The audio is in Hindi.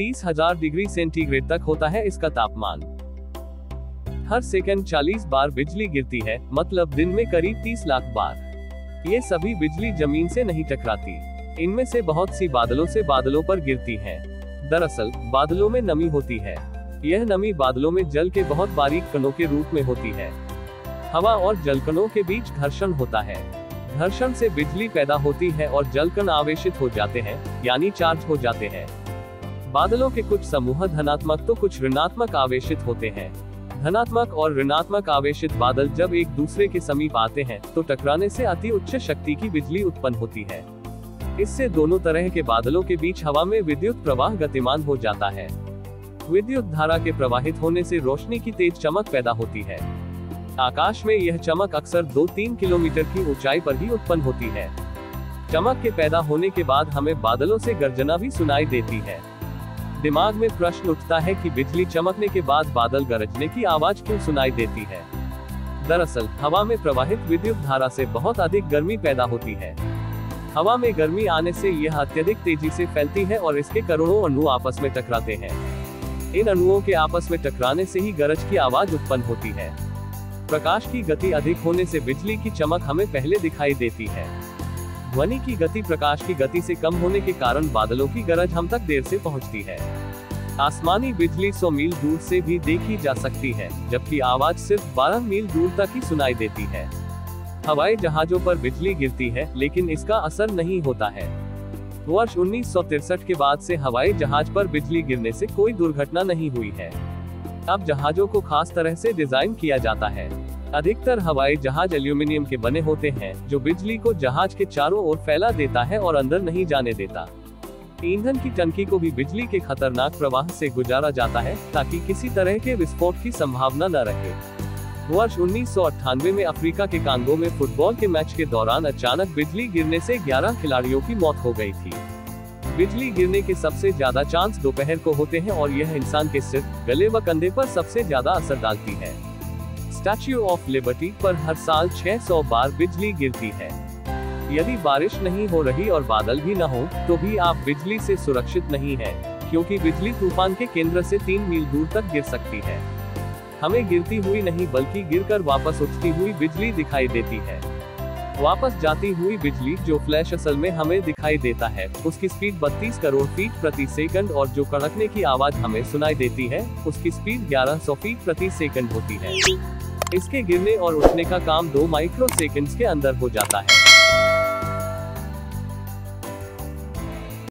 30,000 डिग्री सेंटीग्रेड तक होता है इसका तापमान। हर सेकंड 40 बार बिजली गिरती है, मतलब दिन में करीब 30 लाख बार। ये सभी बिजली जमीन से नहीं टकराती, इनमें से बहुत सी बादलों से बादलों पर गिरती हैं। दरअसल बादलों में नमी होती है। यह नमी बादलों में जल के बहुत बारीक कणों के रूप में होती है। हवा और जलकणों के बीच घर्षण होता है। घर्षण से बिजली पैदा होती है और जलकण आवेशित हो जाते हैं, यानी चार्ज हो जाते हैं। बादलों के कुछ समूह धनात्मक तो कुछ ऋणात्मक आवेशित होते हैं। धनात्मक और ऋणात्मक आवेशित बादल जब एक दूसरे के समीप आते हैं तो टकराने से अति उच्च शक्ति की बिजली उत्पन्न होती है। इससे दोनों तरह के बादलों के बीच हवा में विद्युत प्रवाह गतिमान हो जाता है। विद्युत धारा के प्रवाहित होने से रोशनी की तेज चमक पैदा होती है। आकाश में यह चमक अक्सर 2-3 किलोमीटर की ऊंचाई पर ही उत्पन्न होती है। चमक के पैदा होने के बाद हमें बादलों से गर्जना भी सुनाई देती है। दिमाग में प्रश्न उठता है कि बिजली चमकने के बाद बादल गरजने की आवाज क्यों सुनाई देती है। दरअसल हवा में प्रवाहित विद्युत धारा से बहुत अधिक गर्मी पैदा होती है। हवा में गर्मी आने से यह अत्यधिक तेजी से फैलती है और इसके करोड़ों अणु आपस में टकराते हैं। इन अणुओं के आपस में टकराने से ही गरज की आवाज उत्पन्न होती है। प्रकाश की गति अधिक होने से बिजली की चमक हमें पहले दिखाई देती है। ध्वनि की गति प्रकाश की गति से कम होने के कारण बादलों की गरज हम तक देर से पहुंचती है। आसमानी बिजली 100 मील दूर से भी देखी जा सकती है, जबकि आवाज सिर्फ 12 मील दूर तक ही सुनाई देती है। हवाई जहाजों पर बिजली गिरती है, लेकिन इसका असर नहीं होता है। वर्ष 1963 के बाद से हवाई जहाज पर बिजली गिरने से कोई दुर्घटना नहीं हुई है। अब जहाजों को खास तरह से डिजाइन किया जाता है। अधिकतर हवाई जहाज एल्यूमिनियम के बने होते हैं, जो बिजली को जहाज के चारों ओर फैला देता है और अंदर नहीं जाने देता। ईंधन की टंकी को भी बिजली के खतरनाक प्रवाह से गुजारा जाता है, ताकि किसी तरह के विस्फोट की संभावना न रहे। वर्ष 1998 में अफ्रीका के कांगो में फुटबॉल के मैच के दौरान अचानक बिजली गिरने से 11 खिलाड़ियों की मौत हो गई थी। बिजली गिरने के सबसे ज्यादा चांस दोपहर को होते हैं और यह इंसान के सिर, गले व कंधे पर सबसे ज्यादा असर डालती है। स्टैच्यू ऑफ लिबर्टी पर हर साल 600 बार बिजली गिरती है। यदि बारिश नहीं हो रही और बादल भी न हो, तो भी आप बिजली से सुरक्षित नहीं हैं, क्योंकि बिजली तूफान के केंद्र से 3 मील दूर तक गिर सकती है। हमें गिरती हुई नहीं बल्कि गिरकर वापस उठती हुई बिजली दिखाई देती है। वापस जाती हुई बिजली, जो फ्लैश असल में हमें दिखाई देता है, उसकी स्पीड 32 करोड़ फीट प्रति सेकंड और जो कड़कने की आवाज हमें सुनाई देती है, उसकी स्पीड 1100 फीट प्रति सेकंड होती है। इसके गिरने और उठने का काम 2 माइक्रो सेकंड्स के अंदर हो जाता है।